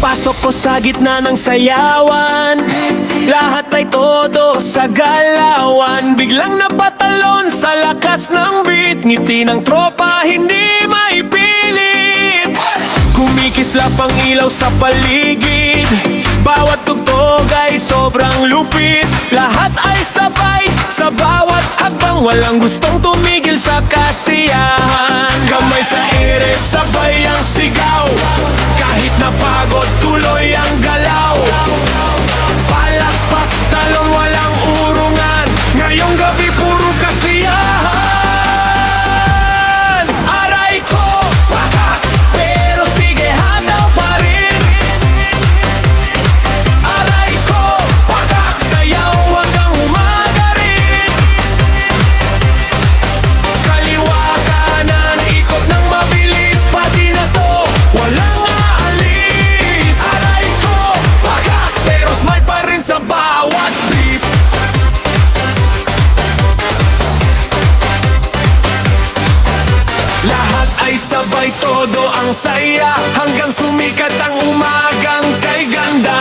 Pagpasok ko sa gitna ng sayawan, lahat ay todo sa galawan. Biglang napatalon sa lakas ng beat, ngiti ng tropa hindi maipilit. Kumikislap ang ilaw sa paligid, bawat tugtog ay sobrang lupit. Lahat ay sabay sa bawat hakbang, walang gustong tumigil sa kasiyahan. Kamay sa ere, sabay ang sigaw, kahit napagod tuloy ang galaw. Palakpak, talong, walang urungan, ngayong gabi puro kasiyahan. Aray ko, pakak, pero sige hataw pa rin. Aray ko, pakak, sayaw hanggang umaga rin. Kaliwa kanan, ikot ng mabilis, pati na to walang aalis. Aray ko, pakak, pero smile pa rin sa bawat beat. Lahat ay sabay, todo ang saya, hanggang sumikat ang umagang kay ganda.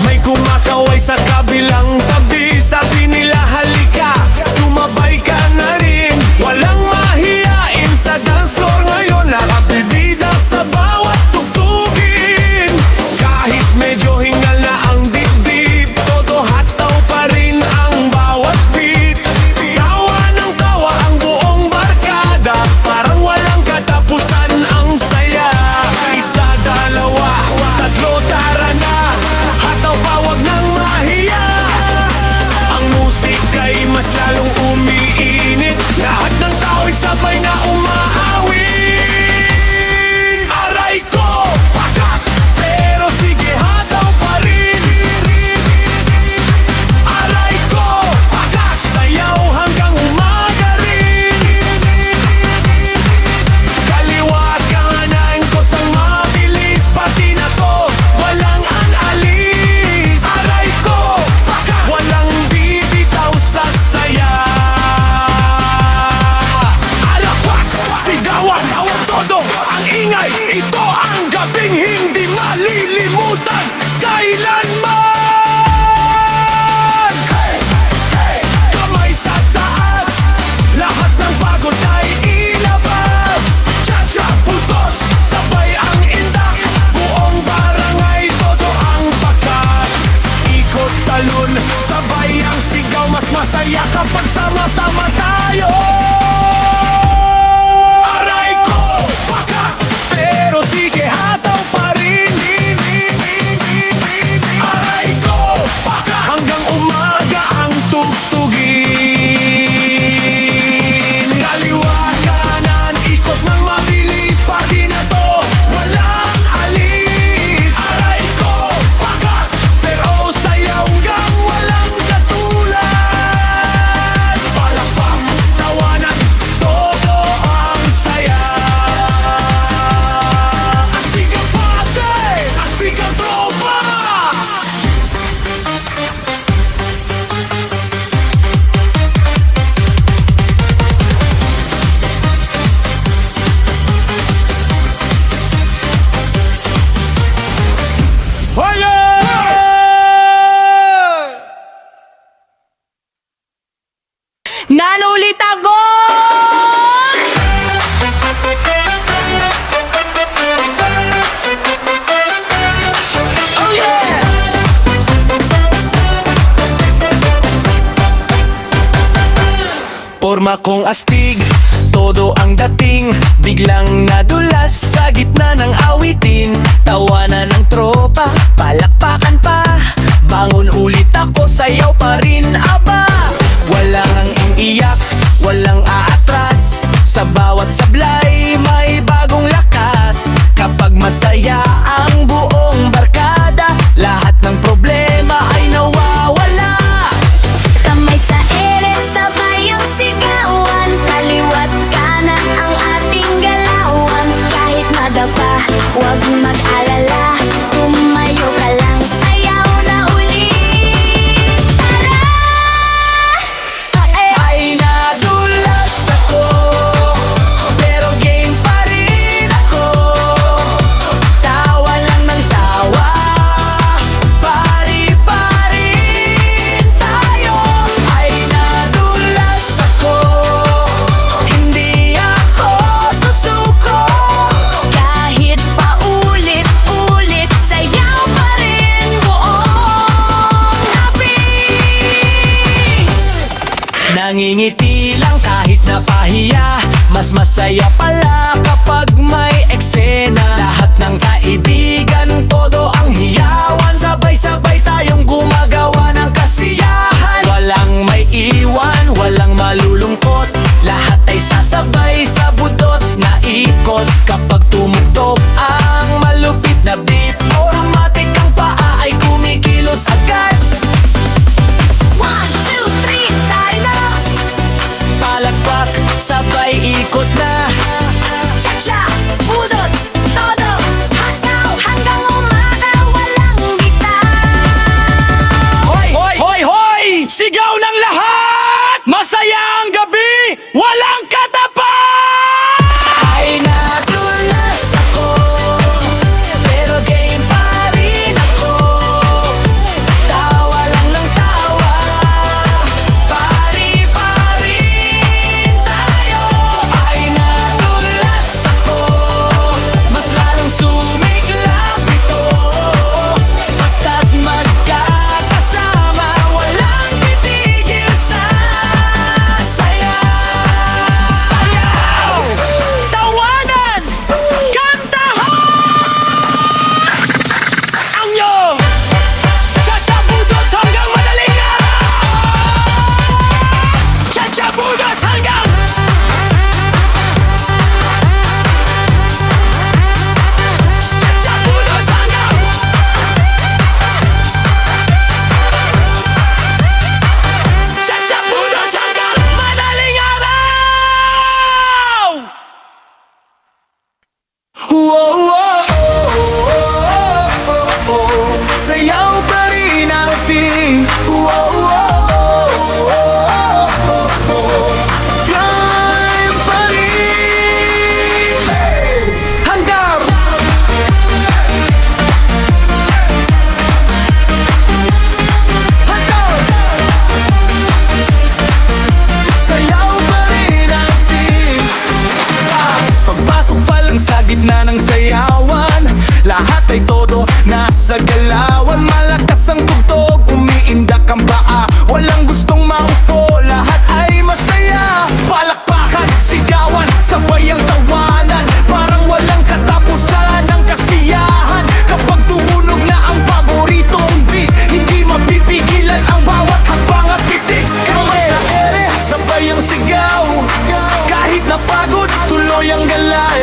May kumakaway sa kabilang tabi, sabi nila halika, sumabay ka na rin. Walang mahiyain sa dance floor ngayon, nakapibida sa bawat tugtugin. Kahit medyo hingal na ang dibdib, todo hataw pa rin ang bawat beat. Tawa ng tawa ang buong barkada, parang walang katapusan ang saya. Isa, dalawa, tatlo, tara na, hataw pa, wag nang mahiya. Ang musika'y mas lalong umiinit, lahat ng tao'y sabay na umaawin. Aray ko, pakak, pero sige hataw pa rin. Aray ko, pakak, sayaw hanggang umaga rin. Kaliwa kanan, ikot ang mabilis, pati na to walang analis. Aray ko, pakak, walang bibitaw sa saya. Alakwak, sigawan, todo ang ingay, ito ang gabing hindi malilimutan kailanman. Hey, hey, kamay sa taas, lahat ng pagod ay ilabas. Cha-cha, putos, sabay ang indak, buong barangay, todo ang pakat. Ikot, talon, sabay ang sigaw, mas masaya kapag sama-sama tayo. Aray ko, pakak, pero sige hataw pa rin. Aray ko, pakak, hanggang umaga ang tugtugin. Kaliwa kanan, ikot ng mabilis, pati na to walang alis. Aray ko, pakak, pero sayaw hanggang walang katulad. Palakpak, tawanan, todo ang saya. Astig ang pate, astig ang tropa. Nanulit ako! Oh yeah! Porma kong astig, todo ang dating, biglang nadulas sa gitna ng awitin. Tawanan ng tropa, palakpakan pa, bangon ulit ako, sayaw pa rin aba. Walang ang iyak, walang aatras, sa bawat sablay may bagong lakas. Kapag masaya ang buong barkada, lahat ng problema ay nawawala. Kamay sa ere, sabay ang sigawan, kaliwat kanan ang ating galawan. Kahit madapa, huwag mag-alala, tumayo ka lang, sayaw na ulit. Tara! Ay nadulas ako, pero game pa rin ako. Tawa lang ng tawa, Nangingiti lang kahit napahiya. Mas masaya pala kapag may eksena. Lahat ng kaibigan, todo ang hiyawan. Sabay-sabay tayong gumagawa ng kasiyahan. Walang may iwan, walang malulungkot. Lahat ay sasabay sa budots na ikot. Kapag tumugtog ang malupit na beat, automatic ang paa ay kumikilos agad. 1, 2, 3, tayo na! Palakpak, sabay ikot na. Cha-cha, budots, todo, hanggang, hanggang umaga, walang bitaw. Hoy! Hoy! Hoy! Hoy! Sigaw ng lahat! Masaya ang gabi! Walang katapat! Ay nadulas ako, pero game pa rin ako. Tawa lang ng tawa, pari-parin tayo. Ay nadulas ako, mas lalong sumiklap ito. Basta't magkakasama, walang titigil sa saya. Sayaw! Tawanan! Kantahan! Ang iyong Cha-cha budots hanggang madaling araw! Cha-cha budots hanggang Cha-cha budots hanggang Cha-cha budots hanggang madaling araw! Sayaw pa rin ang theme. Climb pa rin. Hanggang sayaw pa rin ang theme. Pagpasok pa lang sa gitna ng sayawan, lahat ay todo nasa galawan. Malakas ang tugtog, umiindak ang paa. Walang gustong maupo, lahat ay masaya. Palakpakan, sigawan, sabay ang tawanan. Parang walang katapusan ng kasiyahan. Kapag tumunog na ang paboritong beat, hindi mapipigilan ang bawat hakbang at titik. Kamay sa ere, sabay ang sigaw. Kahit napagod, tuloy ang galal.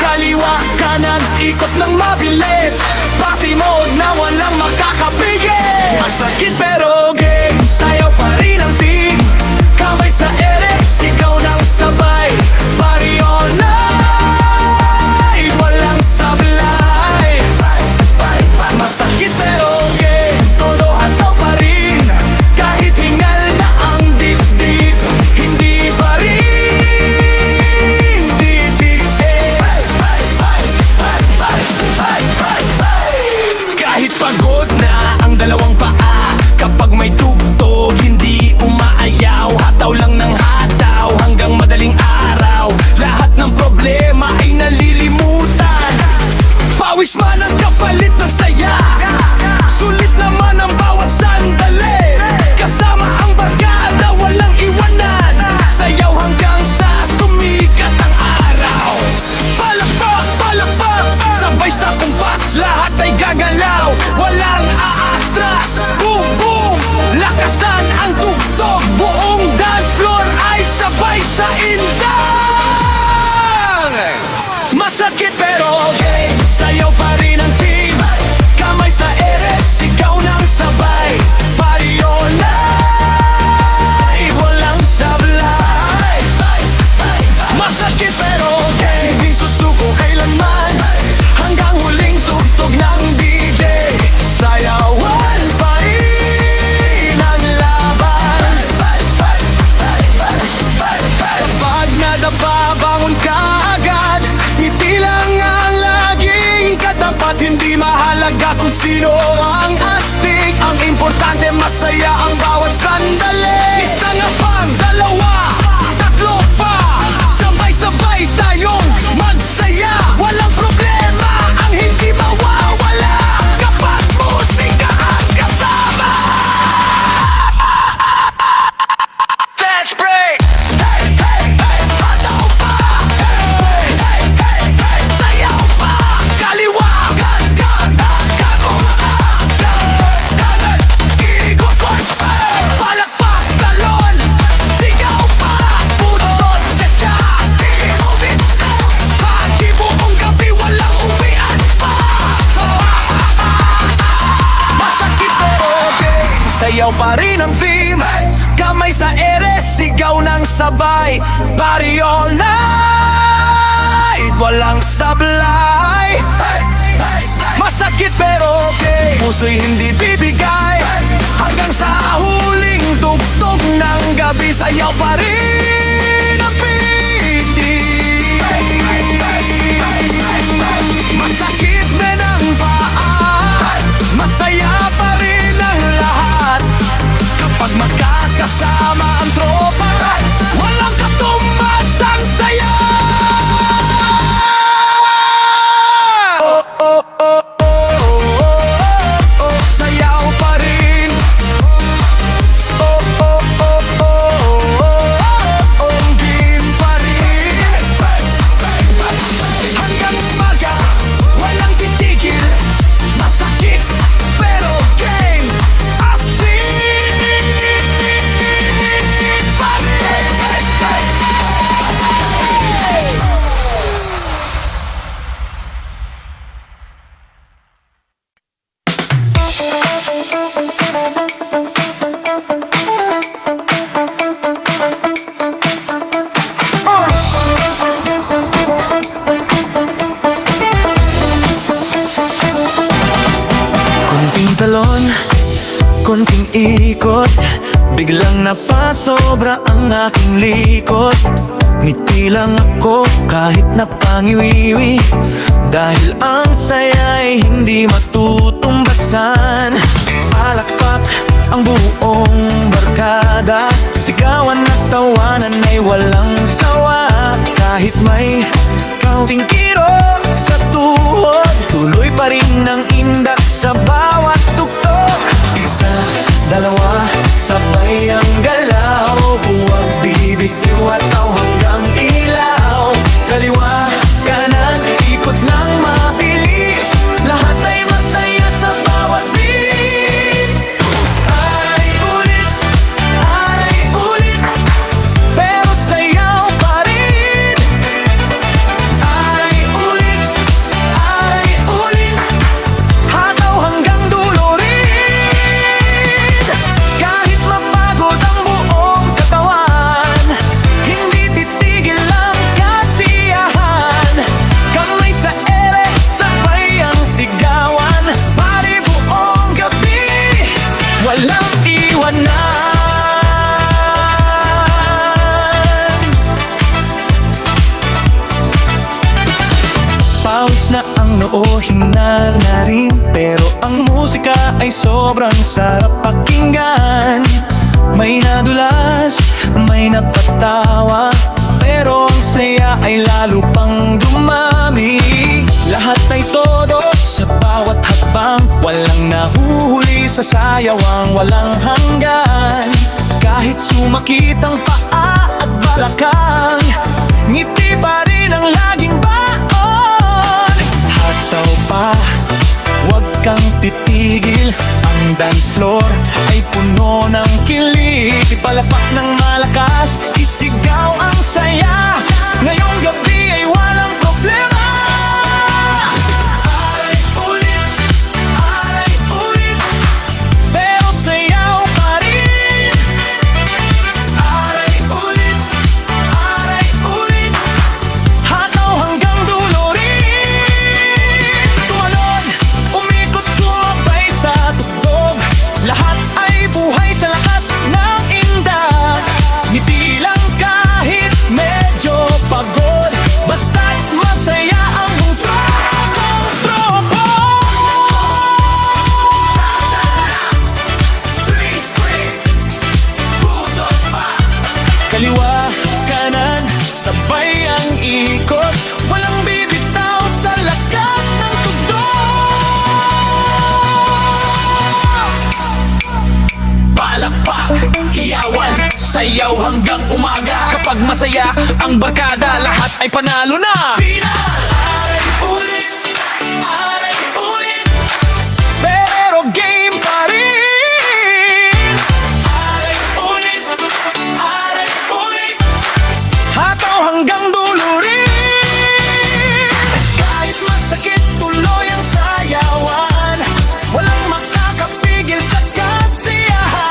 Kaliwa, kanan, ikot ng mabilis. Party mode na walang makakapigil. Masakit pero game, sayaw pa rin ang team. Kamay sa ere, sigaw ng sabay. Party all night, walang sablay. Masakit pero game, todo hataw pa rin. Kahit hingal na ang dibdib, hindi pa rin titigil. Kahit pagod na ang dalawang paa, kapag may tugtog, hindi umaayaw. Hataw lang ng hataw hanggang madaling araw. Lahat ng problema ay nalilimutan. Pawis man ang kapalit ng saya, sulit naman ang bawat sandali. Kasama ang barkada, walang iwanan. Sayaw hanggang sa sumikat ang araw. Palakpak, palakpak, sabay sa kumpas, lahat ay gagalaw. Walang aatras, boom, boom. Lakasan ang tugtog, buong dance floor ay sabay sa indang. Masakit pero okay, sayaw pa rin ang team. Kamay sa ere, sigaw ng sabay. Party all night, walang sablay. Masakit pero okay, hindi susuko kailanman. Hanggang huling tugtog ng DJ, sayawan pa rin ang laban. Kapag nadapa, bangon ka agad. Ngiti lang ang laging katapat. Hindi mahalaga kung sino ang astig. Ang importante masaya ang bawat sandali. Isa nga pang, dalawa, tatlo pa. Sabay-sabay tayong magsaya. Walang problema ang hindi mawawala kapag musika ang kasama. Let's sayaw pa rin ang theme. Kamay sa ere, sigaw ng sabay. Party all night, walang sablay. Masakit pero okay, puso'y hindi bibigay. Hanggang sa huling tugtog ng gabi, sayaw pa rin ang piti. Masakit na ng paa, masaya pa rin ang lahat. Kapag magkakasama ang tropa, walang katumbas ang saya. Oh, oh, oh, oh, oh, oh, oh, sayaw pa rin. Oh, oh, oh, oh, oh, oh, oh, game pa rin. Hanggang umaga, walang titigil. Masakit, pero game. Astig pa rin. Konting talon, konting ikot, biglang napasobra ang aking likod. Ngiti lang ako kahit napangiwiwi, dahil ang saya'y hindi matutumbasan. Palakpak ang buong barkada, sigawan at tawanan ay walang sawa. Kahit may kaunting kiro sa tuhod, tuloy pa rin ang indak sa bawat tugtog. Isa, dalawa, sabay ang galaw. Huwag bibitiw at taw hanggang ilaw. Kaliwa, kanan, ikot ng mabilis. Lahat ay masaya sa bawat beat. Aray ulit, pero sayaw pa rin. Aray ulit, hataw hanggang dulo rin. Kahit mapagod ang buong katawan, hindi titigil ang kasiyahan. Kamay sa ere, sabay ang sigawan. Pari buong gabi, walang iwanan. Pawis na ang noo, hingal na rin, pero ang musika ay sobrang sarap pakinggan. May nadulas, may napatawa, pero ang saya ay lalo pang dumami. Lahat ay todo sa bawat hakbang, walang nahuhuli sa sayawang walang hanggan. Kahit sumakit ang paa at balakang, ngiti pa rin ang laging baon. Hataw pa, huwag kang titigil. Ang dance floor ay puno ng kilig. Ipalapak ng malakas, isigaw ang saya. Ngayong gabi ay walang problema. Aray ulit, pero sayaw pa rin. Aray ulit, hataw hanggang dulo rin. Tumalon, umikot, sumabay sa tugtog. Lahat ay buhay sa lakas ng indak. Ngiti lang kahit medyo pagod, basta't masaya ang buong tropa. Kaliwa, kanan, sabay ang ikot. Walang bibitaw sa lakas ng tugtog. Palakpak, iyawan, sayaw hanggang umaga. Kapag masaya ang barkada, lahat ay panalo na. Final! Aray ulit, pero game pa rin. Aray ulit, hataw hanggang dulo rin. Kahit masakit, tuloy ang sayawan. Walang makakapigil sa kasiyahan.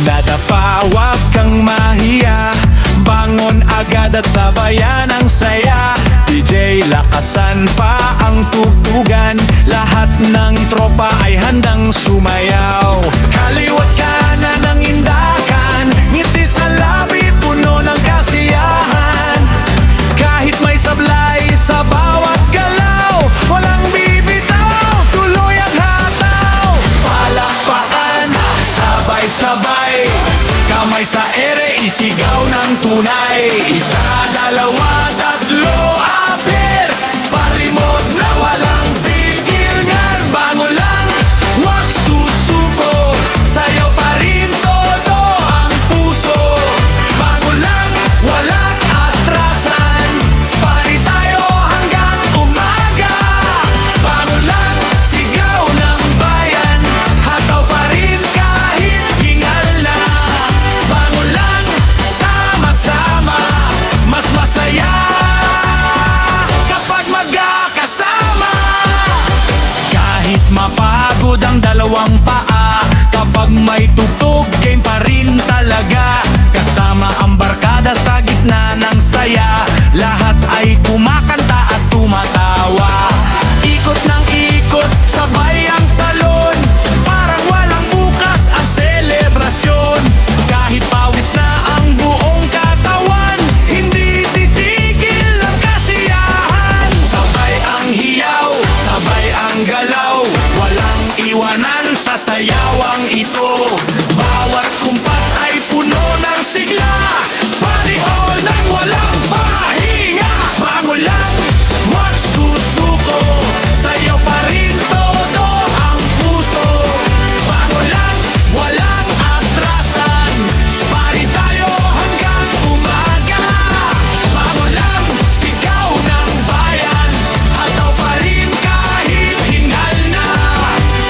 nadapa, wag kang mahiya. Bangon agad at sabayan ang saya. DJ, lakasan pa ang tugtugan. Lahat ng tropa ay handang sumayaw. Kaliwat kanan ng indakan, ngiti sa labi, puno ng kasiyahan. Kahit may sablay sa bawat galaw, walang bibitaw, tuloy ang hataw. Palakpakan, sabay-sabay, kamay sa ere, isigaw ng tunay. Isa, dalawa, tatlo, aper, parimot na walang tigil ngan. Bango lang, wag susuko, sayaw pa rin todo ang puso. Bango lang, walang atrasan, pari tayo hanggang umaga. Bango lang, sigaw ng bayan, hataw pa rin kahit hingal na. Bango lang, sama-sama, mas masaya kapag magkakasama. Kahit mapagod ang dalawang paa, kapag may tugtog, game pa rin talaga. Kasama ang barkada sa gitna ng saya, lahat ay kumakanta at tumatawa. Ikot ng ikot, sabay ang talon, parang walang bukas ang selebrasyon. Kahit pawis na ang buong katawan, hindi titigil ang kasiyahan. Sabay ang hiyaw, sabay ang galaw, walang iwanan sa sayawang ito. Bawat kumpas ay puno ng sigla, pareho ng walang pahinga. Bango lang, wag susuko, sayaw pa rin todo ang puso. Bango lang, walang atrasan, pari tayo hanggang umaga. Bango lang, sigaw ng bayan, hataw pa rin kahit hingal na.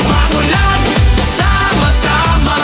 Bango lang, sama-sama,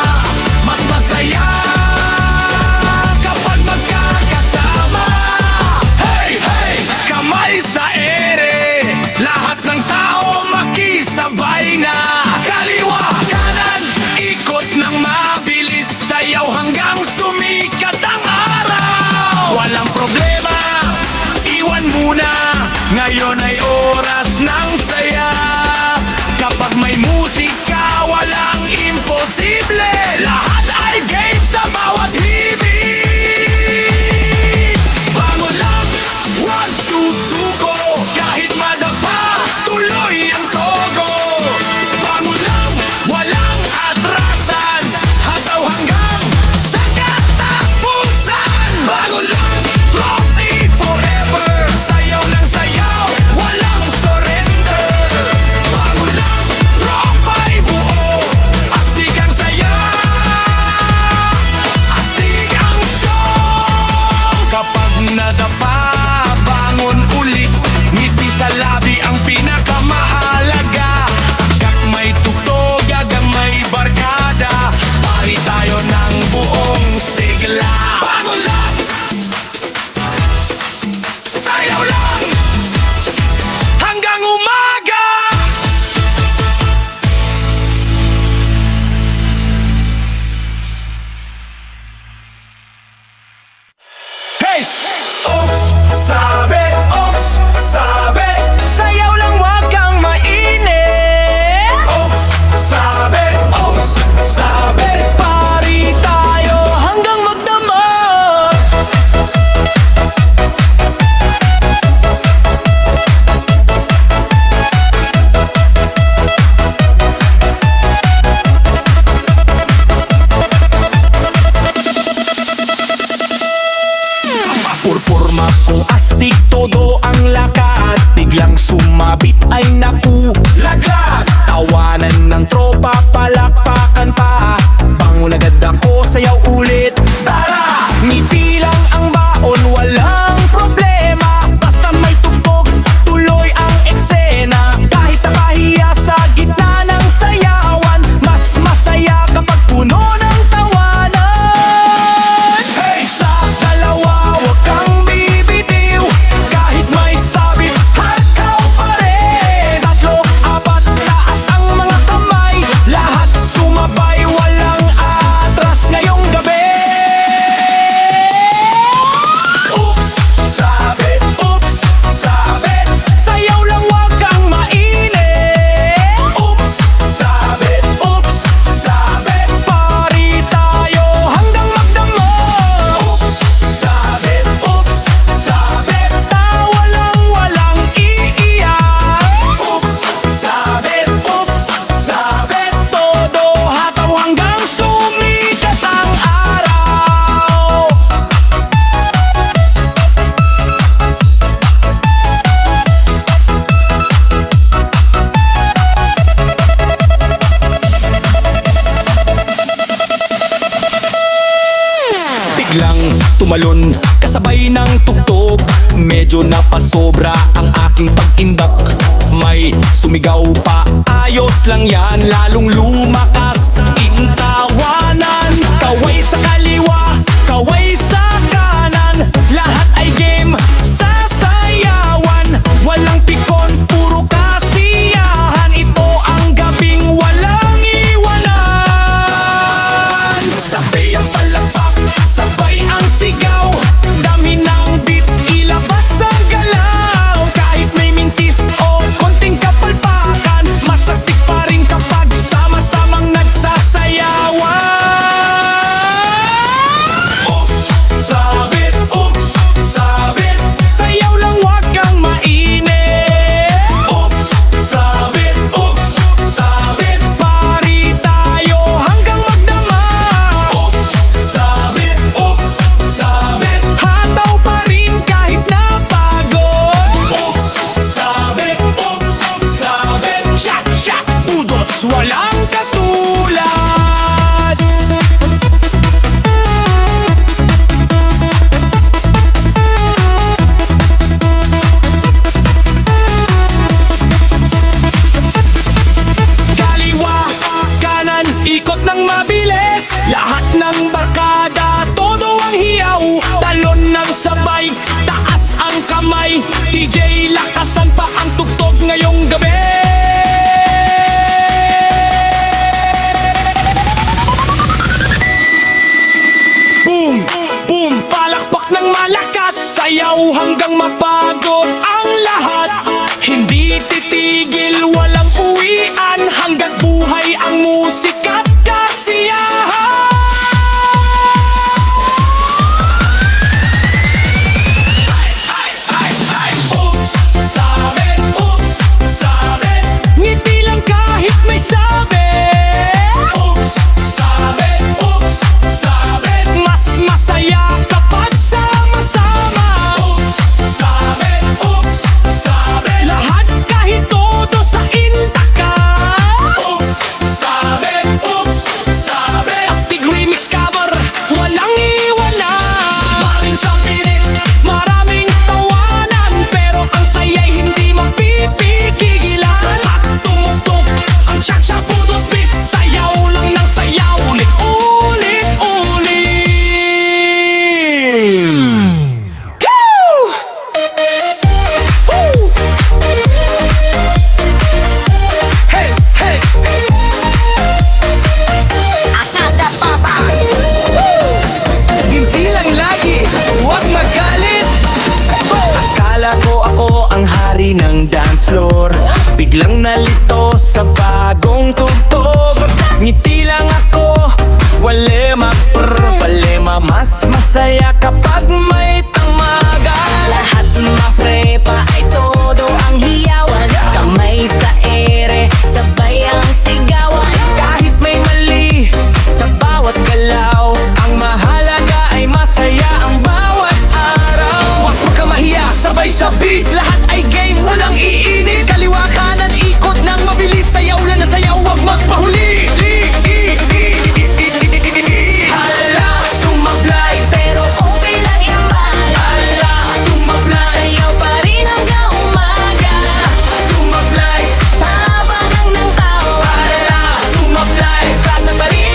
tumalon kasabay ng tugtog. Medyo napasobra ang aking pag-indak. May sumigaw pa, ayos lang yan, lalong lumakas intawanan. Kaway sa kaliwa, kaway sa kanan, lahat ay game, sasayawan. Walang pikon, puro kasiyahan. Ito ang gabing walang iwanan. Sabay ang palakpak, sabay ang sigaw, dami ng beat, ilabas ang galaw. Kahit may mintis o konting kapalpakan, masastik pa rin kapag sama-samang nagsasayawan. Oops, sabit, sayaw lang wag kang mainit. Oops, sabit, pari tayo hanggang magdama. Oops, sabit, hataw pa rin kahit napagod. Oops, sabit, cha-cha, budots, walang katulad. Kaliwa, kanan, ikot ng mabilis. Lahat ng barkada, todo ang hiyaw. Talon ng sabay, taas ang kamay. DJ, lakasan pa ang tugtog ngayong gabi. Boom, boom, palakpak ng malakas. Sayaw hanggang mapagod ang lahat. Hindi titigil, walang uwian, hanggat buhay ang musika at kasiyahan. Oops, sabit, ngiti lang kahit may sabit. Oops, sabit, mas masaya kapag sama-sama. Oops, sabit, lahat kahit todo sa intaka. Oops, sabit, astig remix cover, walang iwanan. Maraming sapirit, maraming tawanan, pero ang saya'y hindi mapipigilan. At tumugtog ang cha-cha budos beat, sayaw lang ng sayaw, ulit-ulit. Woo! Woo! Hey, hey! Akada papa. Hindi lang lagi, huwag magalit. Akala ko ako ang hari ng dance floor, biglang nalito sa bagong tugtog. Ngiti lang ako, walema palema, mas masaya kapag may tamaga. Lahat maprepa ay todo ang hiyawan. Kamay sa ere, sabay ang sigawan. Kahit may mali sa bawat galaw, ang mahalaga ay masaya ang bawat araw. Huwag ka mahiya, sabay sa beat, lahat ay game, walang iinit. Kaliwa kanan, ikot ng mabilis, sayaw lang na sayaw, huwag magpahuli. Hala, sumablay, Pero okay lang yan. hala, sumablay, Sayaw pa rin hanggang umaga. sumablay, Papagang ng tao. hala, sumablay. Kata pa rin.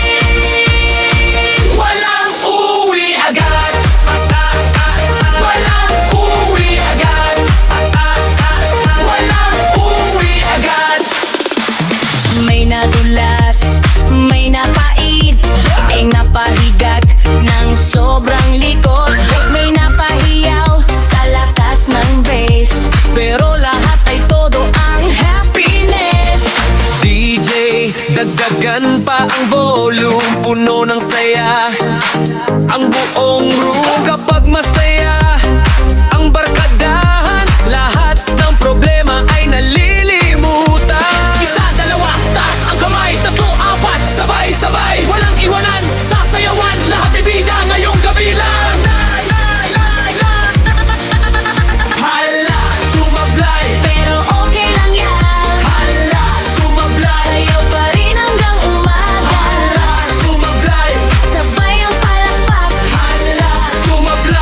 Walang uwi agad, walang uwi agad, walang uwi agad. May nadulas, may napait, may napahigag ng sobrang likod, may napahiyaw sa lakas ng bass, pero lahat ay todo ang happiness. DJ, dagdagan pa ang volume, puno ng saya ang buong room. Kapag masaya ang barkadahan, lahat ng problema ay nalilimutan. Isa, dalawa, taas ang kamay, tatlo, apat, sabay-sabay, walang iwanan, sasayawan, lahat ay bida ngayong gabi lang. Hala, sumablay, Pero okay lang yan. hala, sumablay, Sayaw pa rin hanggang umaga. hala, sumablay, Sabay ang palakpak. hala, sumablay.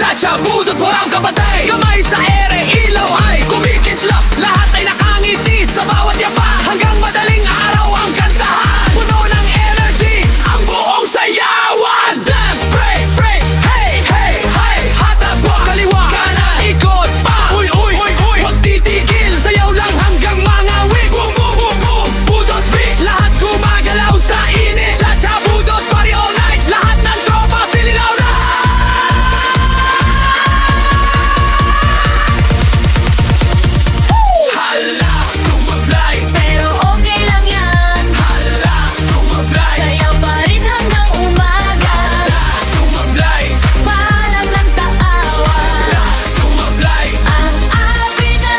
Chacha, budot, walang kapatay. Kamay sa ere, ilaw ay kumikislap. Lahat ay nakangiti sa bawat yapa. Hanggang madaling araw ang kantahan. Puno ng energy, ang buong sayawan. Dance, break, break, hey, hey, hey. Hatagwa, kaliwa, kanan, ikot pa. Uy, uy, uy, uy, huwag titigil. Sayaw lang hanggang mga wig. Boom, boom, boom, boom, budot speak. Lahat gumagalaw sa init. Chacha, budot, party all night. Lahat ng tropa, pililaw na. Hala, sumablay. Pero okay lang yan. Hala, sumablay. Sayaw pa rin hanggang umaga. Sumablay. Parang ng taawa. Sumablay. Ang api na.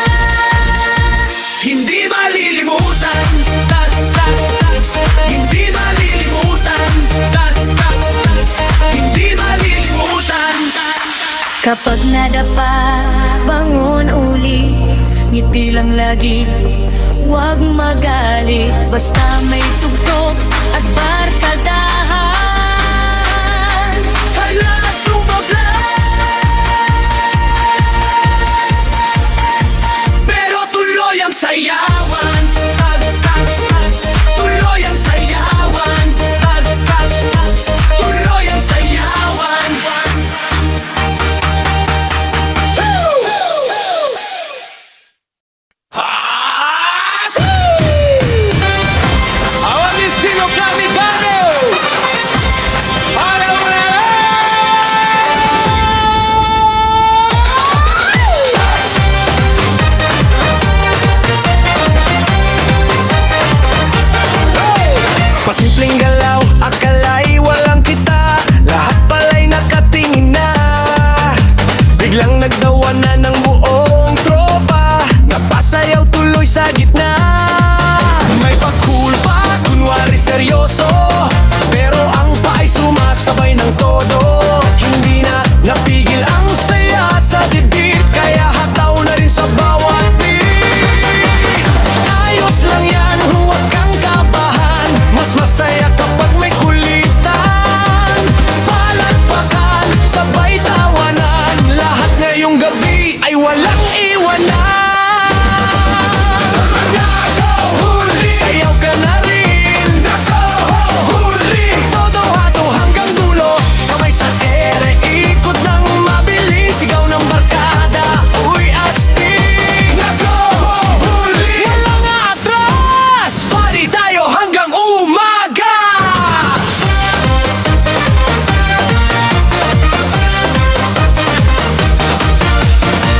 Hindi malilimutan. Tat, tat, tat. Hindi malilimutan. Tat, tat, tat. Hindi malilimutan. Kapag nadapa, bangon uli. Ngiti lang lagi, huwag magalit. Basta may tugtog at barkadahan. Hala, sumablay. Pero tuloy ang sayawan. Tat, tat, tat. Tuloy ang sayawan. Tat, tat, tat. Tuloy ang sayawan. Awanisino Kamigano! Para pasimpleng galaw, akala'y walang kita. Lahat pala'y nakatingin na. Biglang nagdawa na ng buong tropa. Napasayaw tuloy sa gitna. May pag-cool pa, kunwari seryoso. Pero ang paay sumasabay ng todo. Hindi na napigil ang saya sa dibdib. Kaya hataw na rin sa bawat beat. Ayos lang yan, huwag kang kabahan. Mas masaya kapag may kulitan. Palakpakan, sabay tawanan. Lahat ngayong gabi ay walang iwanan. Nako, huli! Sayaw ka na rin. Nako, huli! Todo hato hanggang dulo. Kamay sa ere, ikot ng mabilis. Sigaw ng barkada, uy astig. Nako, huli! Walang atras! Party tayo hanggang umaga!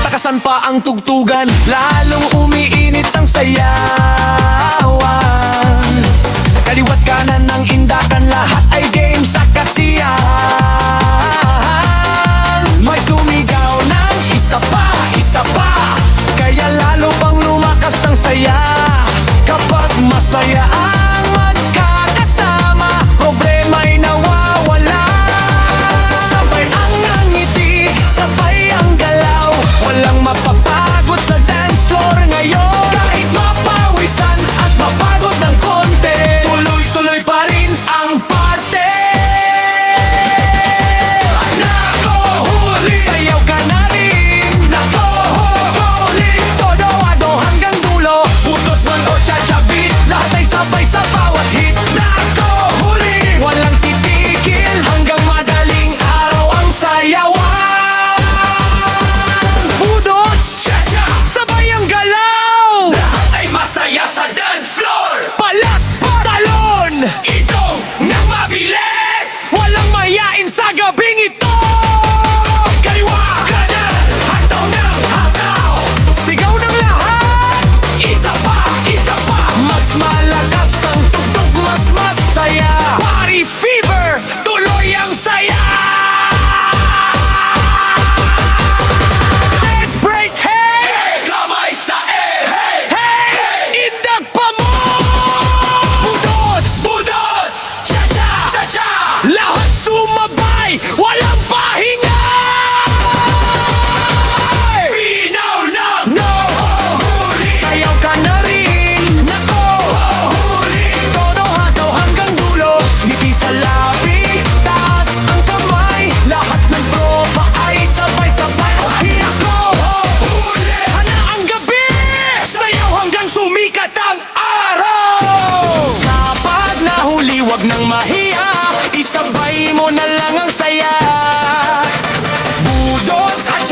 Takasan pa ang tugtugan, lalong umiinit ang sayawan. Kaliwat kanan ng indakan, lahat ay game sa kasiyahan. May sumigaw ng isa pa, kaya lalo pang lumakas ang saya. Kapag masaya ang magkakasama, problema'y nawawala. Sabay ang ngiti, sabay ang galaw. Walang mapapagod sa dance floor ngayon. Kahit mapawisan at mapagod ng konti, tuloy-tuloy pa rin ang party.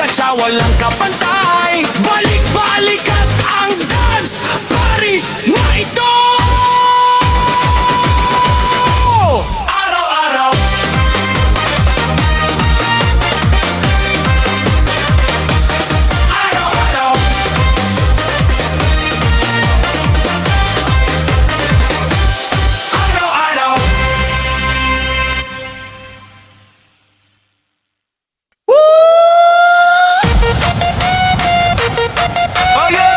cha-cha-cha, walang kapantay. Balik-balik at ang dance party na ito. Araw-araw, araw-araw, araw-araw. Oh yo!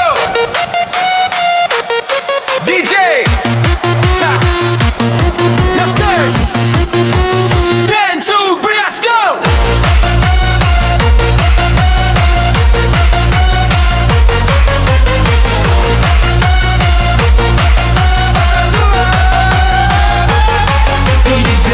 DJ! Ha! Let's start! 10, 2, 3, let's go! DJ,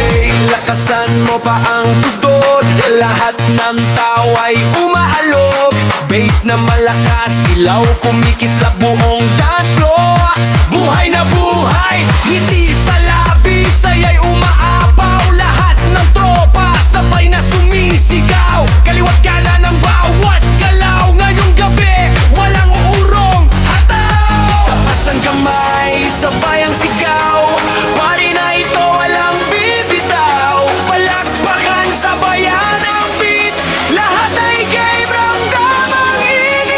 lakasan mo pa ang tugtog. Lahat ng tao ay umaalog. Bass na malakas, silaw kumikislap buong dance floor. Buhay na buhay, hindi sa labi, saya'y umaapaw. Lahat ng tropa, sabay na sumisigaw. Kaliwat kanan ng bawat galaw. Ngayong gabi, walang uurong hataw. Taas ang kamay, sabay ang sigaw. Party na ito, walang bibitaw. Palakpakan, sabayan ang beat. Lahat ay game, ramdam ang init.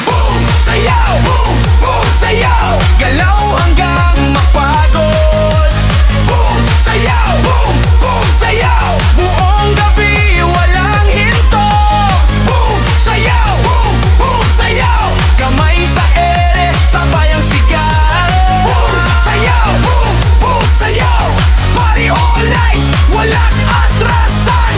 Boom, sayaw, boom, boom, sayaw. Galaw hanggang mapagod. Boom, sayaw, boom, boom, sayaw. Buong gabi, walang hinto. Boom, sayaw, boom, boom, sayaw. Kamay sa ere, sabay ang sigaw. Boom, sayaw, boom, boom, sayaw. Party all night, walang atrasan.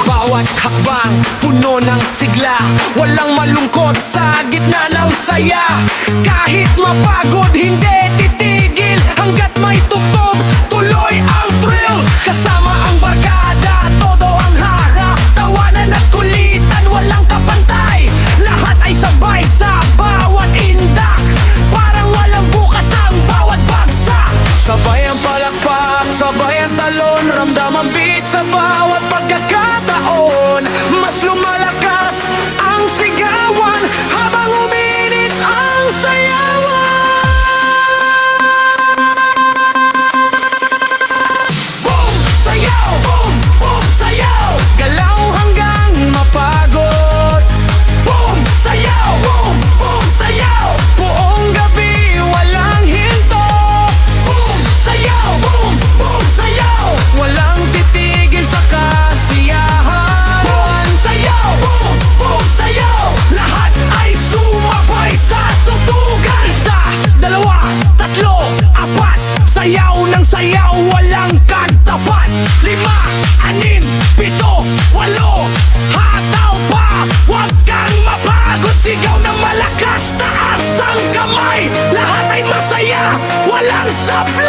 Bawat hakbang, puno ng sigla. Walang malungkot sa gitna ng saya. Kahit mapagod, hindi titigil. Hanggat may tugtog, tuloy ang thrill. Kasama ang barkada, todo ang hara. Tawanan at kulitan, walang kapantay. Lahat ay sabay sa bawat indak. Parang walang bukas ang bawat bagsak. Sabay ang palakpak, sabay ang talon. Ramdam ang beat sa bawat pagkakataon. Mas lumalakas ang sigawan habang uminit ang sayawan. Boom, sayaw, boom, boom, sayaw. Galaw hanggang mapagod. Boom, sayaw, boom, boom, sayaw. Buong gabi, walang hinto. Boom, sayaw, boom, boom, sayaw. Walang titigil sa kasiyahan. Boom, sayaw, boom, boom, sayaw. Lahat ay sumabay sa tutugan. Isa, dalawa, tatlo, apat. Sayaw ng sayaw, walang katapat. 5, 6, 7, 8. Hataw pa, huwag kang mapagod. Sigaw ng malakas, taas ang kamay. Lahat ay masaya, walang sablay.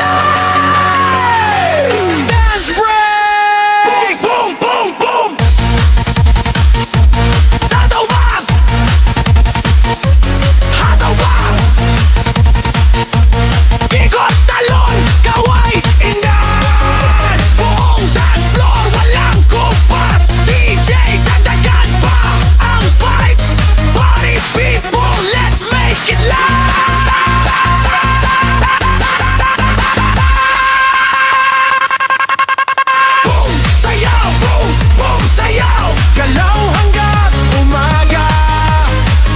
Dance break! Boom, boom, boom! Hataw ba? Hataw ba? Ikot, talon, kaway, inan. Buong dance floor, walang kumpas. DJ, dagdagan pa ang vice. Party people, let's make it loud. Boom, sayaw, boom, boom, sayaw. Galaw hanggang umaga.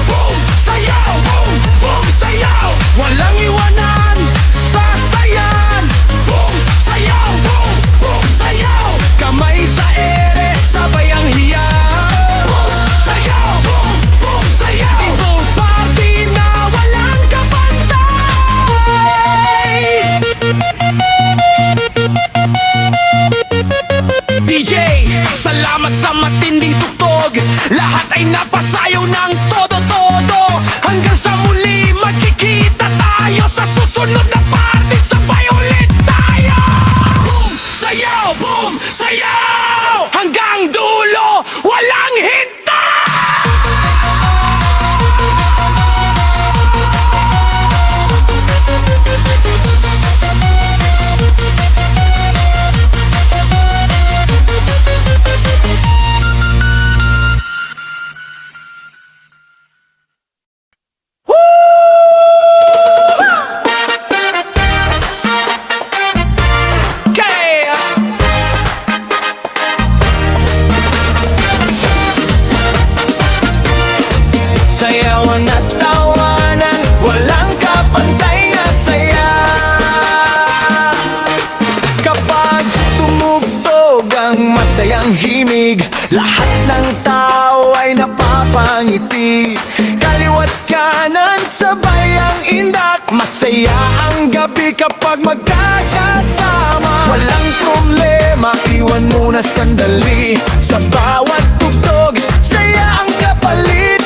Boom, sayaw, boom, boom, sayaw. Walang iwanan, sasayan. Boom, sayaw, boom, boom, sayaw. Kamay sa ere, sabay ang hiyaw. Boom, sayaw, boom, boom, sayaw. Ito party na walang kapantay. DJ, salamat sa matinding tugtog. Lahat ay napasayaw ng todo-todo. Hanggang sa muli magkikita tayo sa susunod na party. Sabay ulit tayo. Boom, sayaw, boom, sayaw. Hanggang dulo, walang Iwan at tawanan, walang kapantay na saya. Kapag tumugtog ang masayang himig, lahat ng tao ay napapangiti. Kaliwat kanan sabay ang indak, masaya ang gabi kapag magkakasama. Walang problema, iwan muna sandali. Sa bawat tugtog, saya ang kapalit.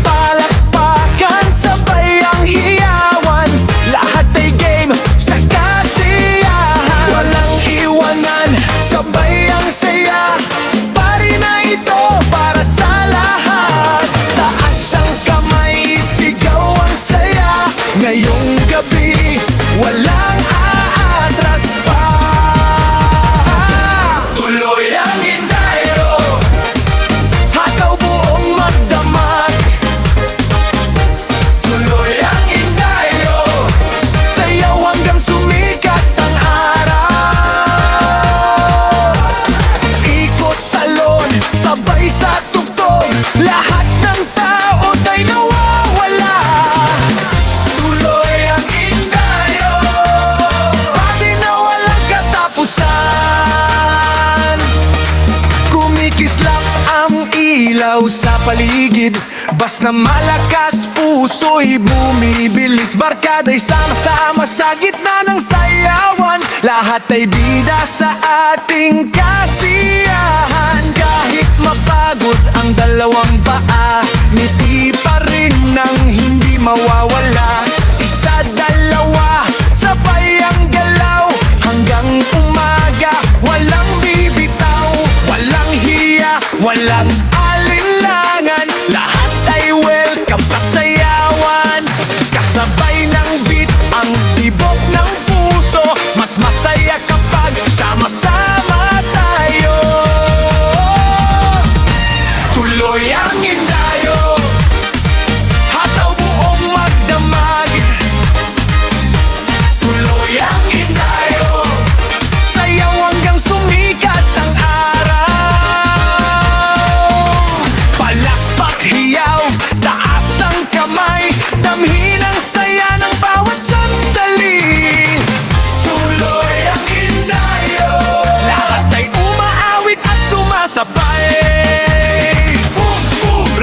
Palakpakan, sabay ang hiyawan, lahat ay game sa kasiyahan. Walang iwanan, sabay ang saya. Pari na ito para sa lahat. Taas ang kamay, sigaw ang saya. Ngayong gabi, walang aatras pa. Tuloy ang ensayo, hataw buong magdamag. Tuloy ang ensayo, sayaw hanggang sumikat ang araw. Ikot talon, sabay sa tugtog, lahat ng tao ay nawawala. Tuloy ang ensayo, pati na walang katapusan. Kumikislap ang ilaw sa paligid, basta malakas puso'y bumibilis. Barkada'y sama-sama sa gitna ng sayawan, lahat ay bida sa ating kasiyahan. Kahit mapagod ang dalawang paa, ngiti pa rin nang hindi mawawala. Isa, dalawa, sabay ang galaw, hanggang umaga, walang bibitaw. Walang hiya, walang alinlangan, lahat ay welcome sa sayawan. Kasabay ng beat ang tibok ng puso, mas masaya kapag sama-sama tayo. Tuloy ang ensayo, hataw buong magdamag. Tuloy ang ensayo, sayaw hanggang sumikat ang araw. Palakpak, hiyaw, taas ang kamay, damhin ang saya ng bawat sandali. Tuloy ang ensayo, lahat ay umaawit at sumasabay. Boom, boom,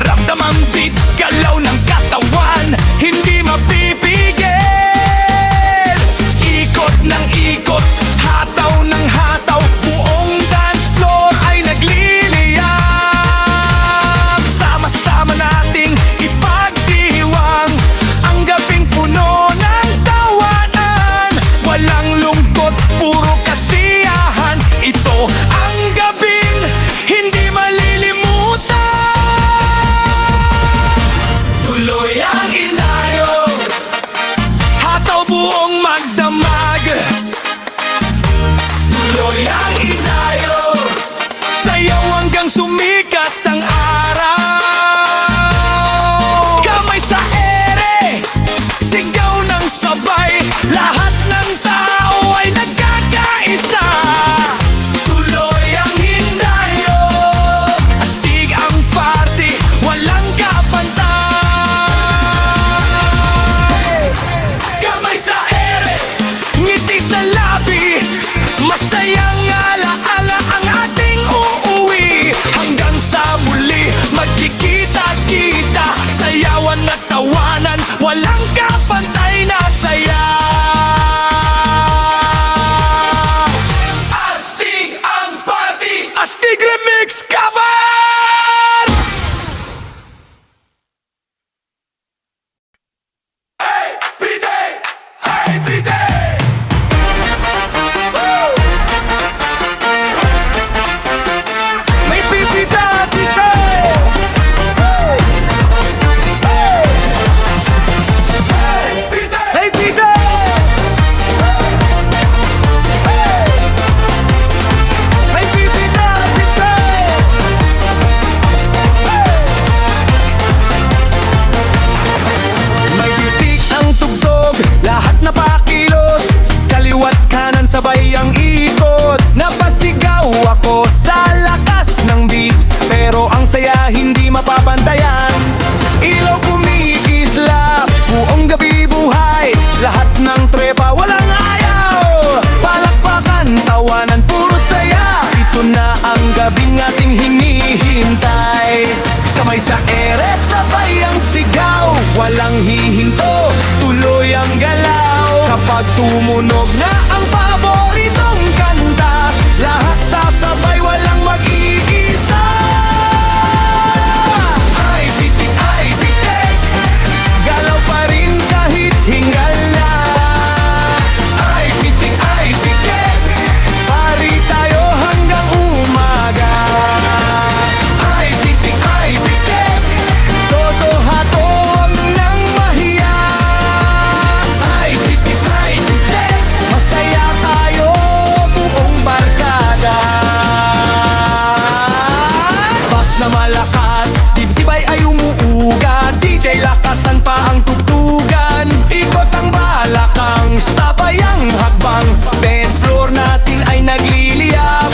DJ lakasan pa ang tugtugan, ikot ang balakang, sabay ang hakbang. Dance floor natin ay nagliliyab,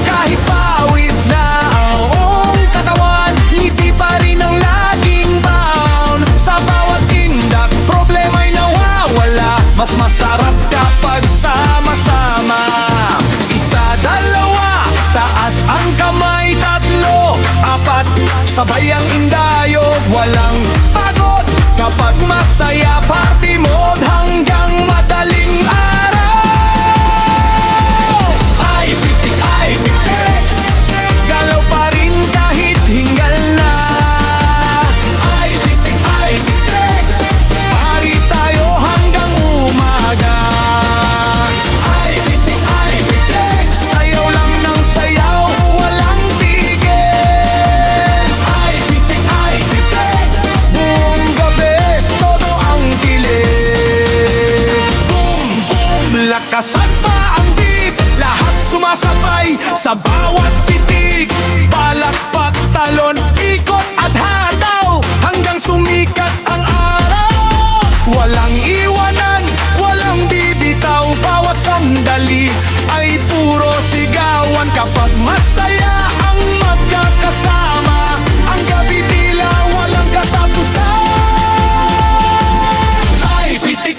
kahit pawis na ang katawan, ngiti pa rin ang laging bound. Sa bawat tindak, problema'y nawawala, mas masarap kapag sama-sama. Isa, dalawa, taas ang kamay, tatlo, apat, sabay ang indayog, walang pagod. Kapag masaya, party mode hanggang madaling araw. Ay, pitik, galaw pa rin kahit hingal na. Ay, pitik, party tayo hanggang umaga. Ay, pitik, sayaw lang ng sayaw, walang tigil. Ay, pitik, buong gabi, todo ang kilig. Boom, boom, lakasan pa ang beat, lahat sumasabay sa bawat titik. Palakpak, talon, ikot at hataw, hanggang sumikat ang araw. Walang iwanan, walang bibitaw, bawat sandali ay puro sigawan. Kapag masaya ang magkakasama, ang gabi tila walang katapusan. Ay, pitik,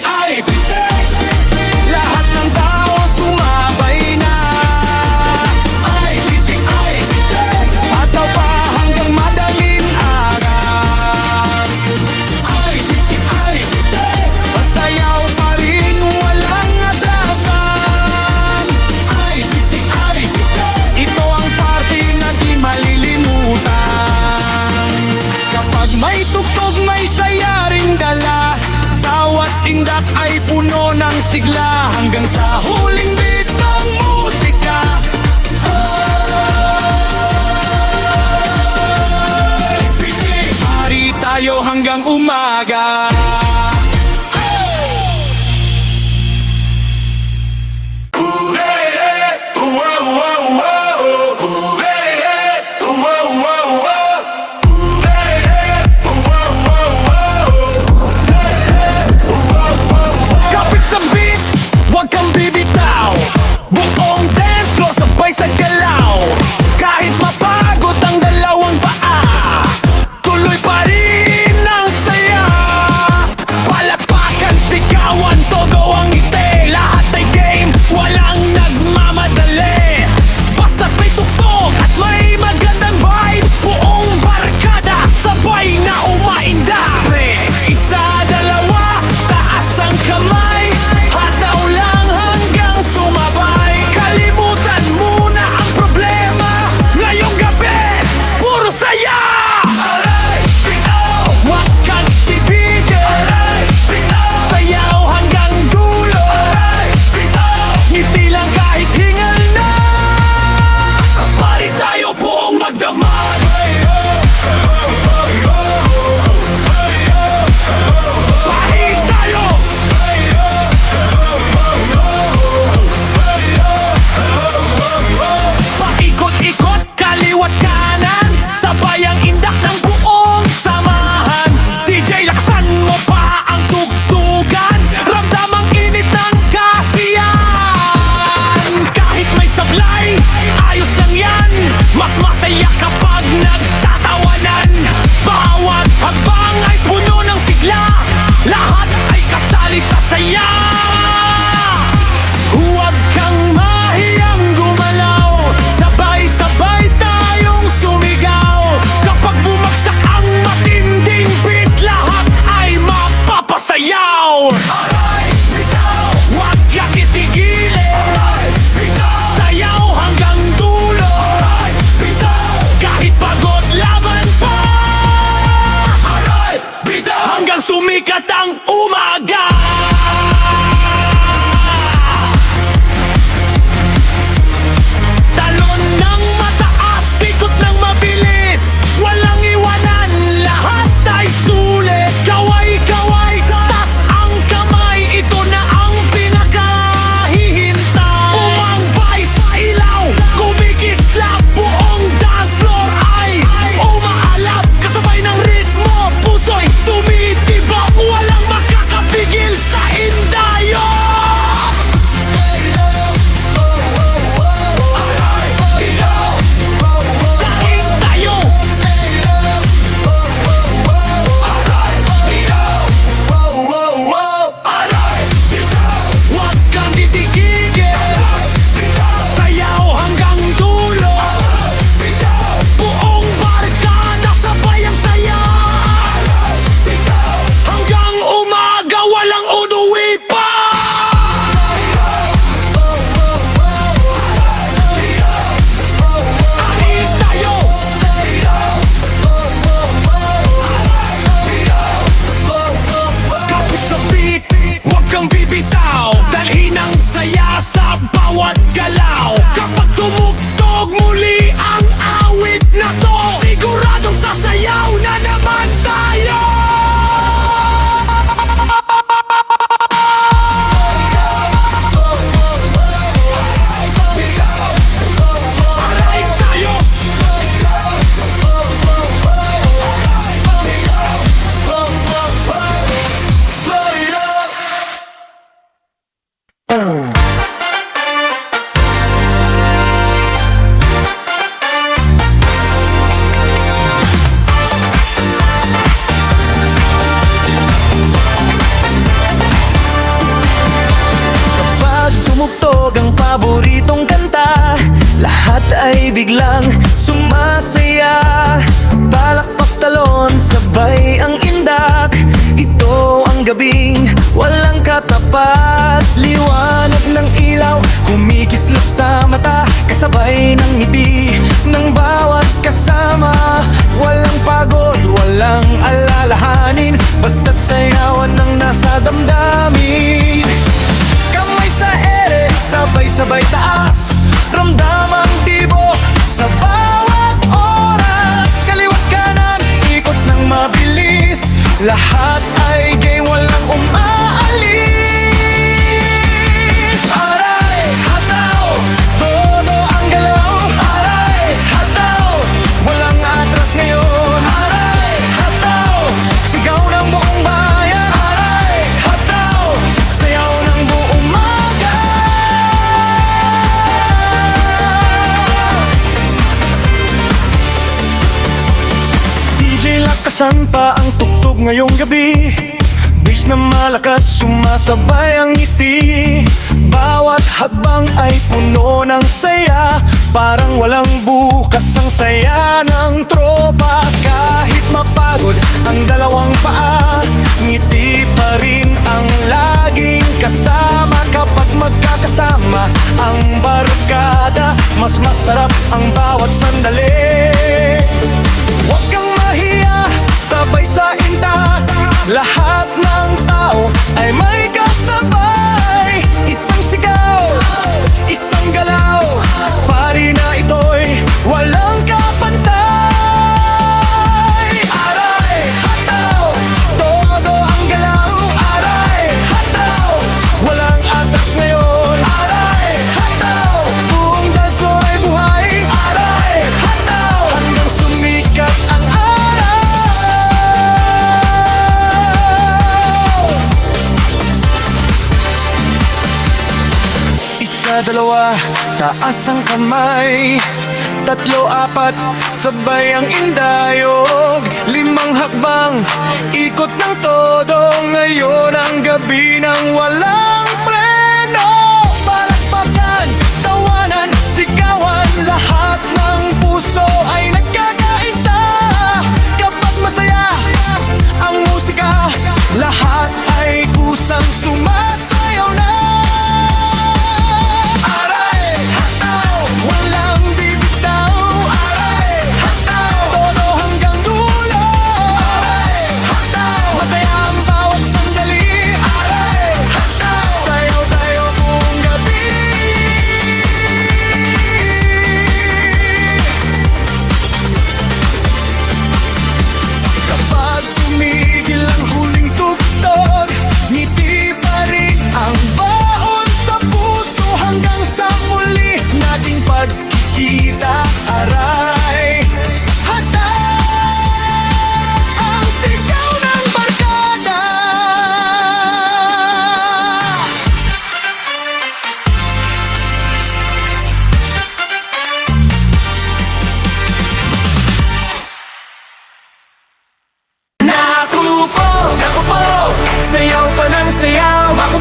lahat ng tao sumabay na. Ay, pitik, ataw pa hanggang madaling araw. Ay, pitik, masayaw pa rin, walang atrasan. Ay, pitik, ito ang party na di malilimutan. Kapag may tugtog, may saya ring dala, bawat tindak ay puno ng sigla, hanggang sa huling beat ng musika. Ay, pitik, party tayo hanggang umaga. Kapit sa beat, huwag kang bibitaw, buong dance floor sabay sa galaw. Kahit mapagod ang dalawang paa, tuloy pa rin ang saya. Palakpakan, sigawan, todo ang ngiti, lahat ay game, walang nagmamadali. Basta't may tugtog at may magandang vibes, buong barkada sabay na umainda. Isa, dalawa, taas ang kamay, hataw lang hanggang sumabay. Kalimutan muna ang problema, ngayong gabi, puro saya. Aray, bitaw, huwag kang tibigil. Aray, bitaw, sayaw hanggang dulo. Aray, bitaw, ngiti lang kahit hingal na. Pari tayo buong magdamag. Pahig tayo! Paikot-ikot, kaliwat kanan, sabay ang indak ng buong samahan. DJ, laksan mo pa ang tugtugan, ramdam ang init ng kasiyahan. Kahit may sablay, ayos lang yan, mas masaya kapag nagtatawanan. Bawat hakbang ay puno ng sigla, lahat ay kasali sa saya. Huwag kang mahiyang gumalaw, sabay-sabay tayong sumigaw. Kapag bumagsak ang matinding beat, lahat ay mapapasayaw. Aray, bitaw, huwag kang itigilin. Aray, bitaw, sayaw hanggang dulo. Aray, bitaw, kahit pagod laban pa. Aray, bitaw, hanggang sumikat ang umaga. Talon ng mataas, ikot ng mabilis, walang iwanan, lahat ay sulit. Kaway-kaway, tas ang kamay, ito na ang pinakahihintay. Umambay sa ilaw, kumikislap, buong dance floor ay umaalap. Kasabay ng ritmo, puso'y biglang sumasaya. Palakpak talon, sabay ang indak. Ito ang gabing walang katapat. Liwanag ng ilaw, kumikislap sa mata. Kasabay ng ngiti ng bawat kasama. Walang pagod, walang alalahanin, basta't sayawan ng nasa damdamin. Kamay sa ere, sabay-sabay taas. Ramdam ang tibok sa bawat oras. Kaliwat kanan, ikot ng mabilis. Lahat ay game, walang umaalis. Aray, hataw, todo ang galaw. Aray, hataw, walang atras ngayon. Aray, hataw, sigaw ng buong bayan. Aray, hataw, sayaw ng buong maga. DJ lakasan pa ang tugtog ngayong gabi. Bass na malakas, sumasabay ang ngiti. Bawat habang ay puno ng saya. Parang walang bukas ang saya ng tropa. Kahit mapagod ang dalawang paa, ngiti pa rin ang laging kasama. Kapag magkakasama ang barkada, mas masarap ang bawat sandali. Huwag kang mahiya, sabay sa intak. Lahat ng tao ay may kasabay. Isang sigaw, isang galaw. Pari na ito'y walang kapantay. Aray, hataw, todo ang galaw. Aray, hataw, walang atras ngayon. Aray, hataw, buong daso ay buhay. Aray, hataw, hanggang sumikat ang araw. Isa, dalawa, taas ang kamay. Tatlo, apat, sabay ang indayog. Limang hakbang, ikot ng todo. Ngayon ang gabi ng walang preno. Palakpakan, tawanan, sigawan. Lahat ng puso ay nagkakaisa. Kapag masaya ang musika, lahat ay kusang sumasayaw na. Aray, hataw, walang bibitaw. Aray, hataw, todo hanggang dulo. Aray, hataw, masaya ang bawat sandali. Aray, hataw, sayaw tayo buong gabi. Kapag tumigil ang huling tugtog, ngiti pa rin ang baon sa puso. Hanggang sa muli nating pagkikita. Aray, hataw, ang sigaw ng barkada. Naku po, sayaw pa ng sayaw. Naku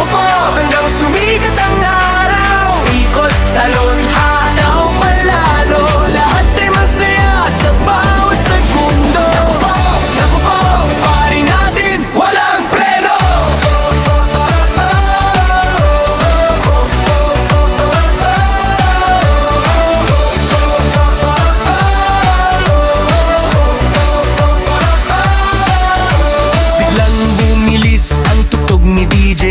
po, hanggang sumikat ang araw. Ikot, talon, hataw, palalo. Lahat ay masaya sa bawat segundo. Naku po, pari natin, walang preno. Biglang bumilis ang tugtog ni DJ.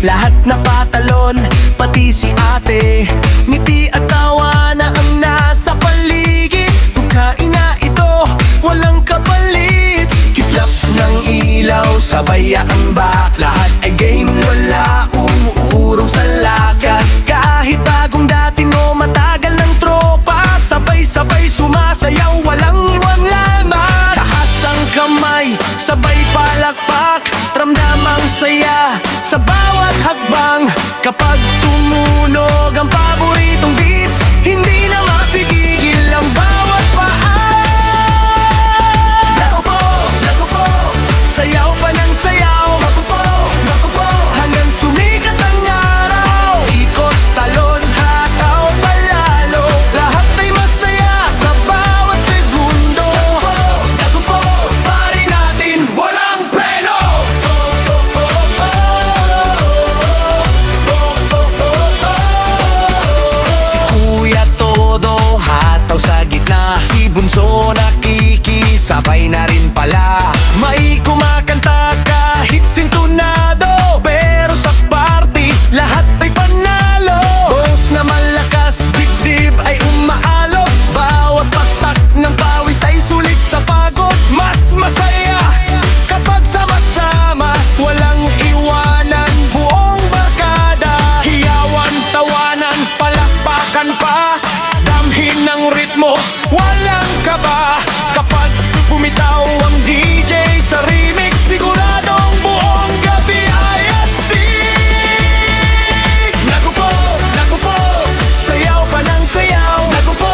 Lahat napatalon, pati si ate. Ngiti at tawa na ang nasa paligid. Pagkain na ito, walang kapalit. Kislap ng ilaw, sabay ang bak. Lahat ay game, wala umuurong sa lakat. Kahit bagong dating o matagal ng tropa, sabay-sabay sumasayaw, walang iwan lamang. Taas ang kamay, sabay palakpak. Ramdam ang saya sa bawat hakbang. Kapag tumunog ang paboritong beat, hindi na mapigigil ang bawat paa. Naku po, sayaw pa ng sayaw. Naku po, sabay na rin pala. May kumakanta kahit sintunado, pero sa party lahat ay panalo. Boss na malakas, dibdib ay umaalog, bawat patak ng pawis ay sulit sa pagod. Mas masaya kapag sama-sama, walang iwanan, buong barkada. Hiyawan, tawanan, palakpakan pa, damhin ng ritmo, walang kaba. Kapag bumitaw ang DJ sa remix, siguradong buong gabi ay astig. Naku po, sayaw pa ng sayaw. Naku po,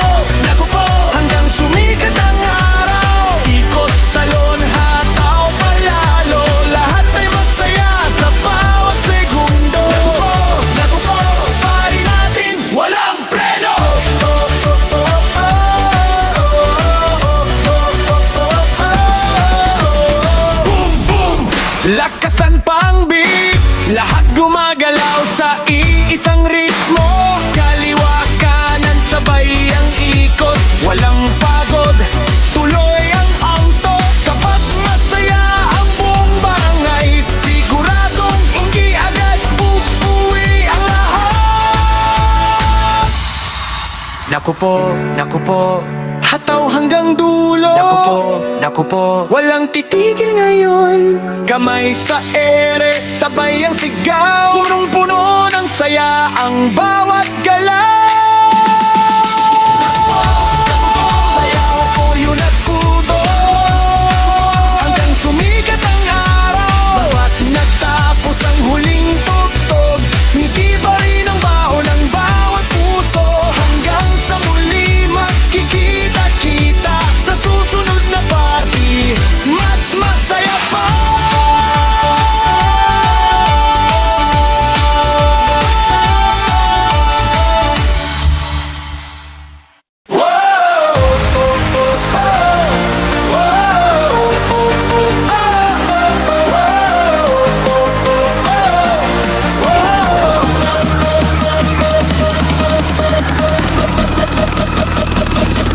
hanggang sumikat ang araw. Ikot, talon, hataw, palalo, lahat ay masaya sa bawat segundo. Naku po, pari natin, walang preno. Boom, boom, lakasan pang beat, lahat gumagalaw sa iisang ritmo. Kaliwa kanan sabay ang ikot, walang pagod, tuloy ang antok. Kapag masaya ang buong barangay, siguradong hindi agad uuwi ang lahat. Naku po, hataw hanggang dulo. Naku po, walang titigil ngayon. Kamay sa ere, sabay ang sigaw, punong-puno ng saya ang bawat galaw. Sayaw ko yun at kudo, hanggang sumikat ang araw. Bawat nagtapos ang huling tugtog, ngiti pa rin ang baon ng bawat puso. Hanggang sa muli magkikita-kita sa susunod na party, mas masaya pa.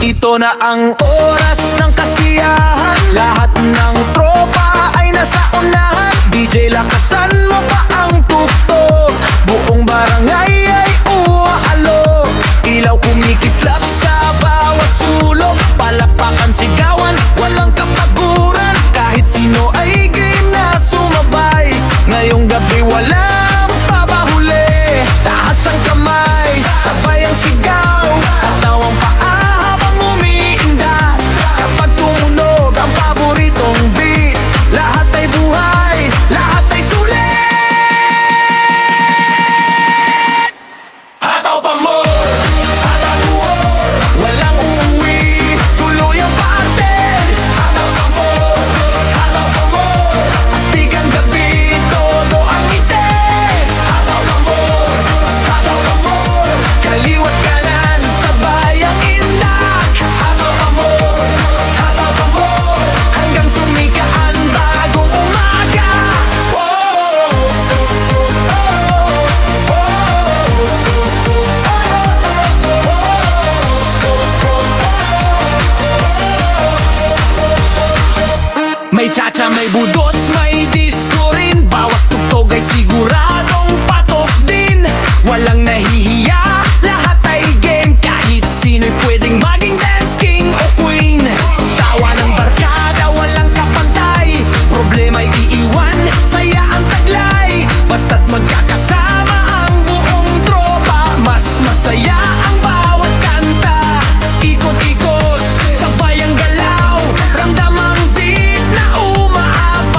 Ito na ang oras ng kasiyahan, lahat ng tropa ay nasa unahan. DJ, lakasan mo pa ang tugtog, buong barangay ay uwaalok. Ilaw kumikislap sa bawat sulok, palakpakan, sigawan, walang kapaguran. Kahit sino ay game na sumabay, ngayong gabi walang papahuli. Taas ang kamay, sabay ang sigaw, tataw ang paa habang umiinda. Kapag tumunog ang paboritong beat, lahat ay buhay, lahat ay sulit. Hataw pa more, hataw more, walang uuwi, tuloy ang parte. Hataw pa more, astig ang gabi, todo ang ngiti. Hataw pa more, kaliwat kanan, sabay ang indak. Hataw pa more, hanggang sumika ang bagong umaga. May cha-cha, may budots, may disco rin, bawat tugtog ay siguradong patok din. Walang nahihiya, lahat ay game, kahit sino'y pwedeng maging dance king o queen. Tawa ng barkada, walang kapantay, problema'y iiwan, saya ang taglay. Basta't magkakasama ang buong tropa, mas masaya ang bawat kanta. Ikot-ikot, sabay ang galaw, ramdam ang beat na umaabot.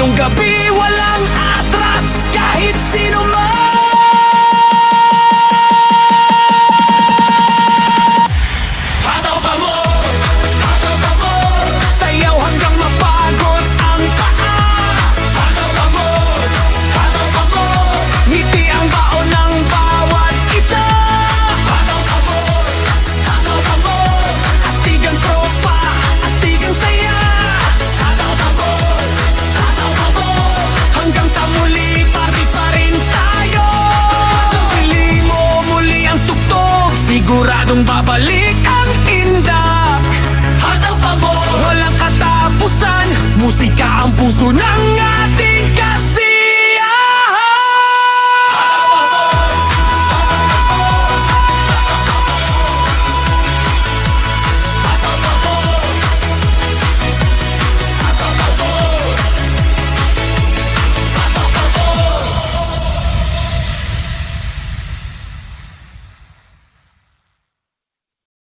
Buong gabi walang atras kahit sino man. Hataw pa mo, hataw pa mo, sayaw hanggang mapagod ang paa. Hataw pa mo, hataw pa mo, ngiti ang baon ng bawat isa. Hataw pa mo, hataw pa mo, astigang tropa, astigang saya. Hataw pa mo, hanggang sa muli party pa rin tayo. Pili mo muli ang tugtog, siguradong babalik ang indak. Hataw pa mo, walang katapusan, musika ang puso ng